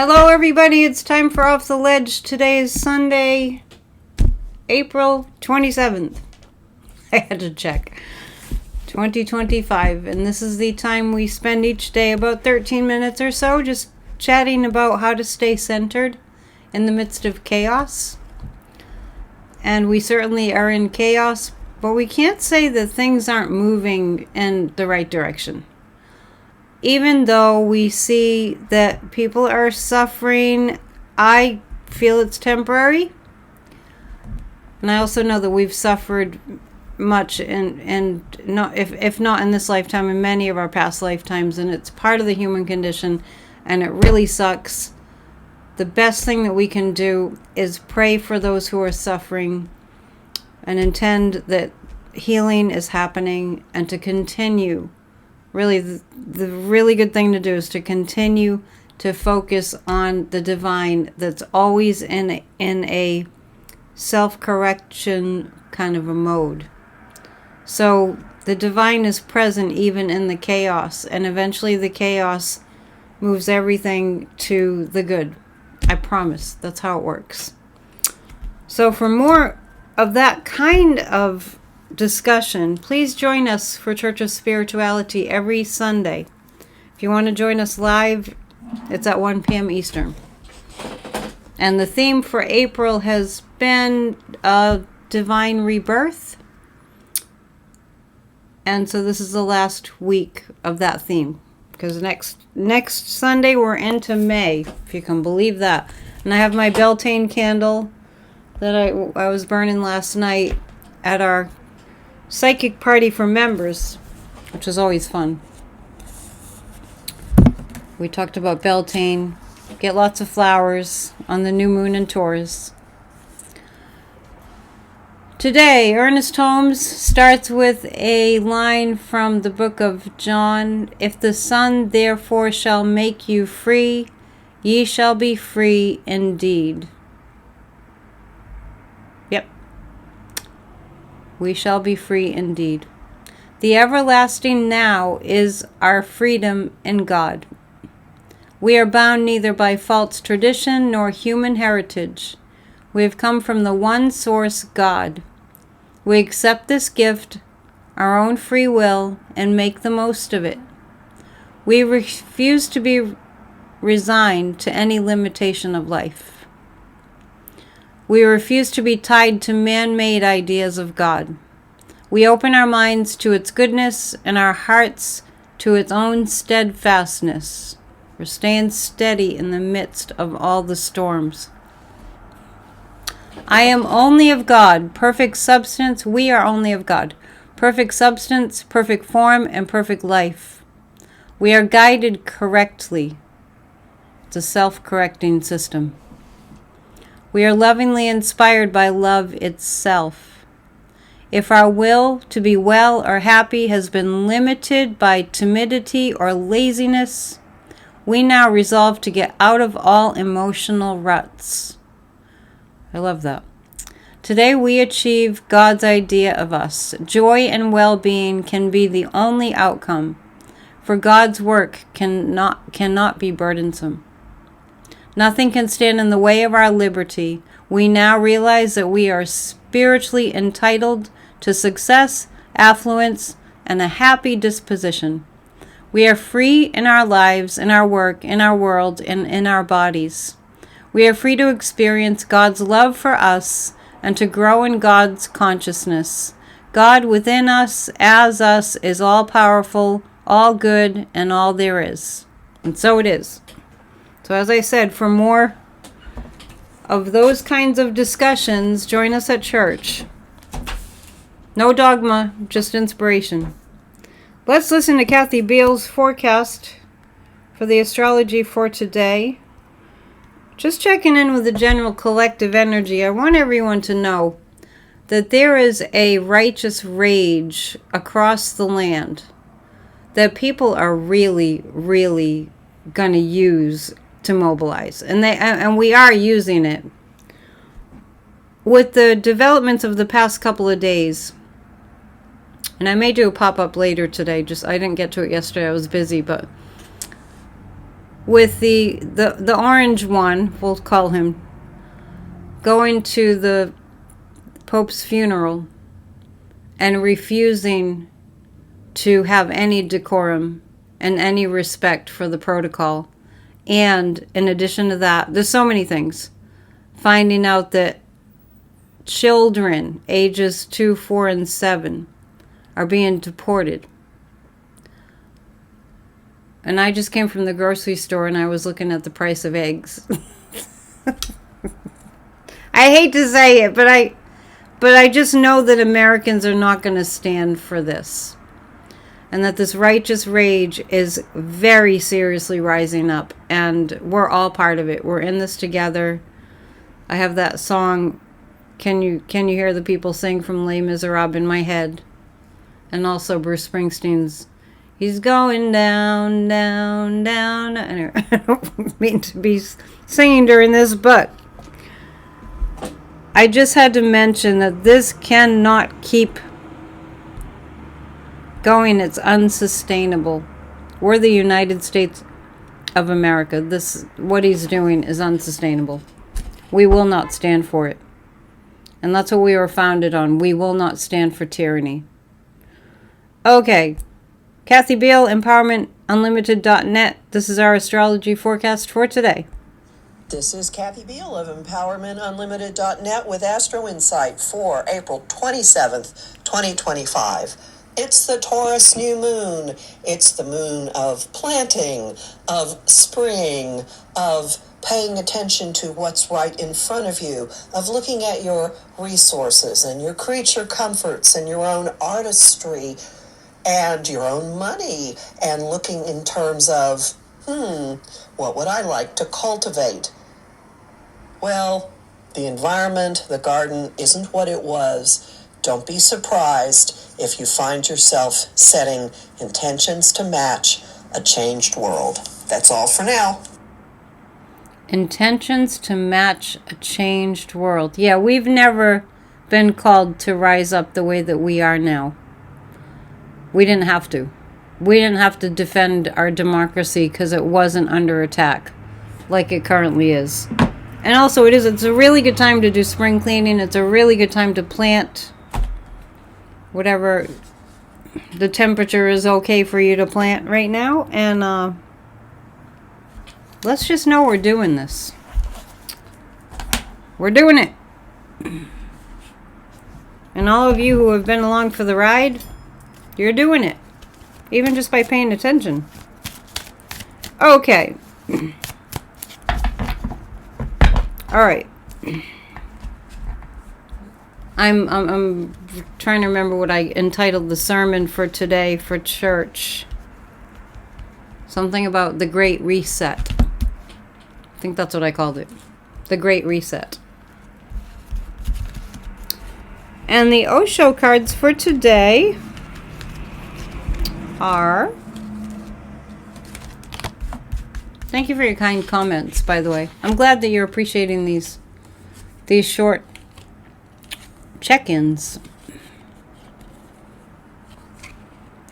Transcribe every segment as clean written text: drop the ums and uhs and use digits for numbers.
Hello everybody, it's time for Off the Ledge. Today is Sunday, April 27th. I had to check. 2025, and this is the time we spend each day, about 13 minutes or so, just chatting about how to stay centered in the midst of chaos. And we certainly are in chaos, but we can't say that things aren't moving in the right direction. Even though we see that people are suffering, I feel it's temporary. And I also know that we've suffered much and not, if not in this lifetime, in many of our past lifetimes, and it's part of the human condition, and it really sucks. The best thing that we can do is pray for those who are suffering and intend that healing is happening, and to continue. Really, the really good thing to do is to continue to focus on the divine that's always in a self-correction kind of a mode. So the divine is present even in the chaos, and eventually the chaos moves everything to the good. I promise. That's how it works. So for more of that kind of discussion, please join us for Church of Spirituality every Sunday. If you want to join us live, it's at 1 p.m. Eastern. And the theme for April has been divine rebirth. And so this is the last week of that theme, because next Sunday we're into May, if you can believe that. And I have my Beltane candle that I was burning last night at our psychic party for members, which is always fun. We talked about Beltane. Get lots of flowers on the new moon in Taurus. Today, Ernest Holmes starts with a line from the book of John. If the Son therefore shall make you free, ye shall be free indeed. Yep. We shall be free indeed. The everlasting now is our freedom in God. We are bound neither by false tradition nor human heritage. We have come from the one source, God. We accept this gift, our own free will, and make the most of it. We refuse to be resigned to any limitation of life. We refuse to be tied to man-made ideas of God. We open our minds to its goodness and our hearts to its own steadfastness. We're staying steady in the midst of all the storms. I am only of God, perfect substance. We are only of God, perfect substance, perfect form, and perfect life. We are guided correctly. It's a self-correcting system. We are lovingly inspired by love itself. If our will to be well or happy has been limited by timidity or laziness, we now resolve to get out of all emotional ruts. I love that. Today we achieve God's idea of us. Joy and well-being can be the only outcome, for God's work cannot be burdensome. Nothing can stand in the way of our liberty. We now realize that we are spiritually entitled to success, affluence, and a happy disposition. We are free in our lives, in our work, in our world, and in our bodies. We are free to experience God's love for us and to grow in God's consciousness. God within us, as us, is all-powerful, all good, and all there is. And so it is. So as I said, for more of those kinds of discussions, join us at church. No dogma, just inspiration. Let's listen to Kathy Beale's forecast for the astrology for today. Just checking in with the general collective energy. I want everyone to know that there is a righteous rage across the land that people are really, really going to use to mobilize, and we are using it. With the developments of the past couple of days, and I may do a pop-up later today, I didn't get to it yesterday, I was busy, but with the orange one, we'll call him, going to the Pope's funeral and refusing to have any decorum and any respect for the protocol. And in addition to that, there's so many things. Finding out that children ages 2, 4, and 7 are being deported. And I just came from the grocery store and I was looking at the price of eggs. I hate to say it, but I just know that Americans are not going to stand for this. And that this righteous rage is very seriously rising up. And we're all part of it. We're in this together. I have that song, Can you hear the people sing from Les Miserables in my head? And also Bruce Springsteen's He's going down, down, down. Anyway, I don't mean to be singing during this, but I just had to mention that this cannot keep going. It's unsustainable. We're the United States of America. What he's doing is unsustainable. We will not stand for it. And that's what we were founded on. We will not stand for tyranny. Okay. Kathy Beale, EmpowermentUnlimited.net. This is our astrology forecast for today. This is Kathy Beale of EmpowermentUnlimited.net with Astro Insight for April 27th, 2025. It's the Taurus new moon. It's the moon of planting, of spring, of paying attention to what's right in front of you, of looking at your resources and your creature comforts and your own artistry and your own money, and looking in terms of, what would I like to cultivate? Well, the environment, the garden, isn't what it was. Don't be surprised if you find yourself setting intentions to match a changed world. That's all for now. Intentions to match a changed world. Yeah, we've never been called to rise up the way that we are now. We didn't have to. We didn't have to defend our democracy because it wasn't under attack like it currently is. And also it's a really good time to do spring cleaning. It's a really good time to plant whatever the temperature is okay for you to plant right now. And let's just know we're doing this. We're doing it. And all of you who have been along for the ride, you're doing it. Even just by paying attention. Okay. All right. I'm trying to remember what I entitled the sermon for today for church. Something about the Great Reset. I think that's what I called it. The Great Reset. And the Osho cards for today are... Thank you for your kind comments, by the way. I'm glad that you're appreciating these short check-ins.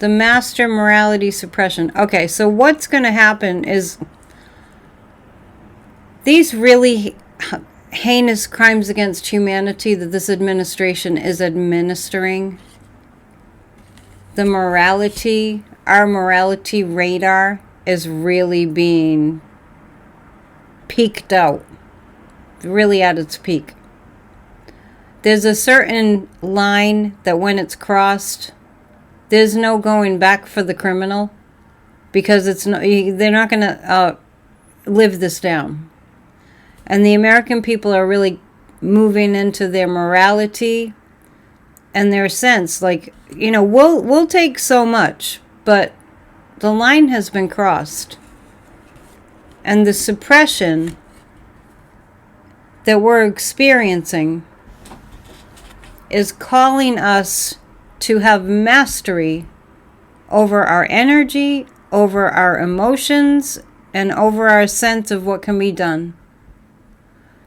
The Master Morality Suppression. Okay, so what's going to happen is these really heinous crimes against humanity that this administration is administering, the morality, our morality radar is really being peaked out, really at its peak. There's a certain line that when it's crossed, there's no going back for the criminal, because they're not going to live this down. And the American people are really moving into their morality and their sense, like, we'll take so much, but the line has been crossed. And the suppression that we're experiencing is calling us to have mastery over our energy, over our emotions, and over our sense of what can be done.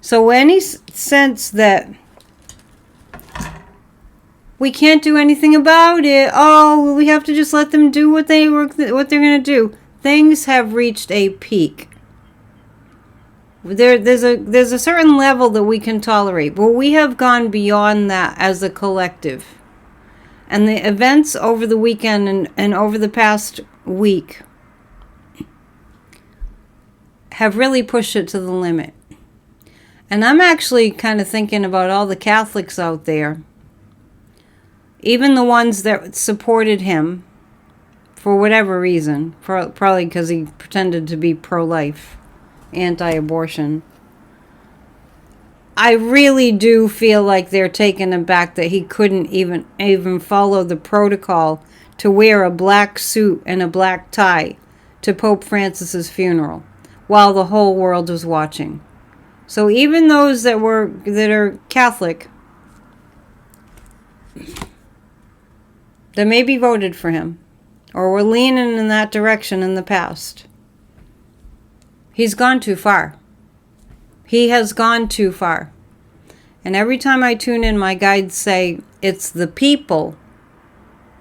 So any sense that we can't do anything about it, we have to just let them do what they're going to do. Things have reached a peak. There's a certain level that we can tolerate, but we have gone beyond that as a collective. And the events over the weekend and over the past week have really pushed it to the limit. And I'm actually kind of thinking about all the Catholics out there, even the ones that supported him for whatever reason, probably because he pretended to be pro-life, anti-abortion. I really do feel like they're taken aback that he couldn't even follow the protocol to wear a black suit and a black tie to Pope Francis's funeral while the whole world was watching. So even those that are Catholic, that maybe voted for him or were leaning in that direction in the past, he's gone too far. He has gone too far. And every time I tune in, my guides say it's the people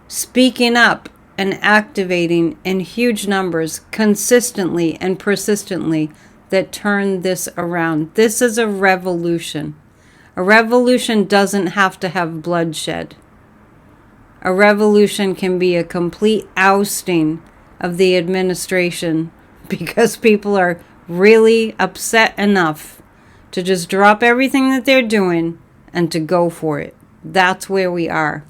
speaking up and activating in huge numbers consistently and persistently that turn this around. This is a revolution. A revolution doesn't have to have bloodshed. A revolution can be a complete ousting of the administration because people are really upset enough to just drop everything that they're doing and to go for it. That's where we are.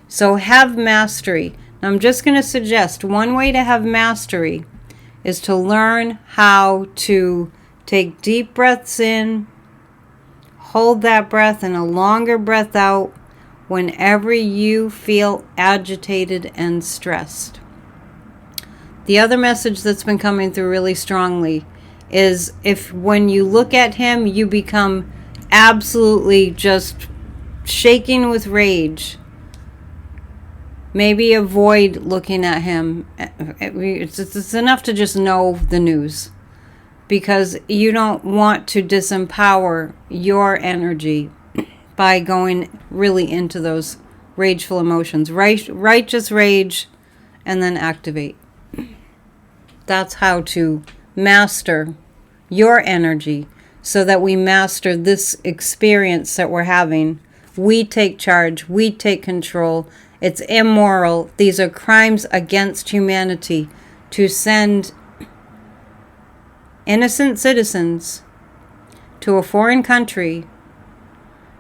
So have mastery. Now, I'm just going to suggest one way to have mastery is to learn how to take deep breaths in, hold that breath, and a longer breath out whenever you feel agitated and stressed. The other message that's been coming through really strongly is if when you look at him, you become absolutely just shaking with rage, maybe avoid looking at him. It's enough to just know the news, because you don't want to disempower your energy by going really into those rageful emotions. Righteous rage, and then activate. That's how to master your energy so that we master this experience that we're having. We take charge. We take control. It's immoral. These are crimes against humanity to send innocent citizens to a foreign country,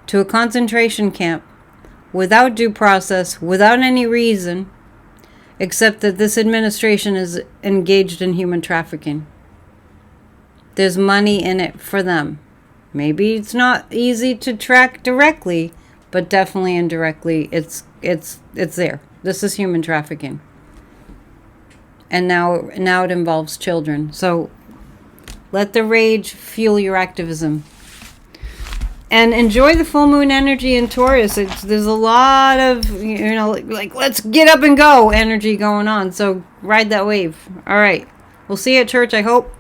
to a concentration camp, without due process, without any reason, except that this administration is engaged in human trafficking. There's money in it for them. Maybe it's not easy to track directly, but definitely indirectly, it's there. This is human trafficking. And now it involves children. So let the rage fuel your activism. And enjoy the full moon energy in Taurus. There's a lot of, like let's get up and go energy going on. So ride that wave. All right. We'll see you at church, I hope.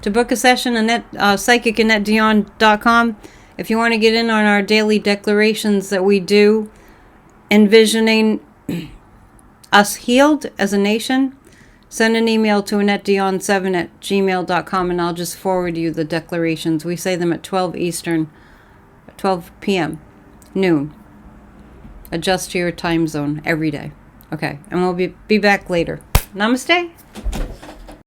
To book a session, psychic@AnnetteDion.com. If you want to get in on our daily declarations that we do, envisioning us healed as a nation, send an email to AnnetteDion7@gmail.com and I'll just forward you the declarations. We say them at 12 Eastern, 12 p.m., noon. Adjust to your time zone every day. Okay, and we'll be back later. Namaste.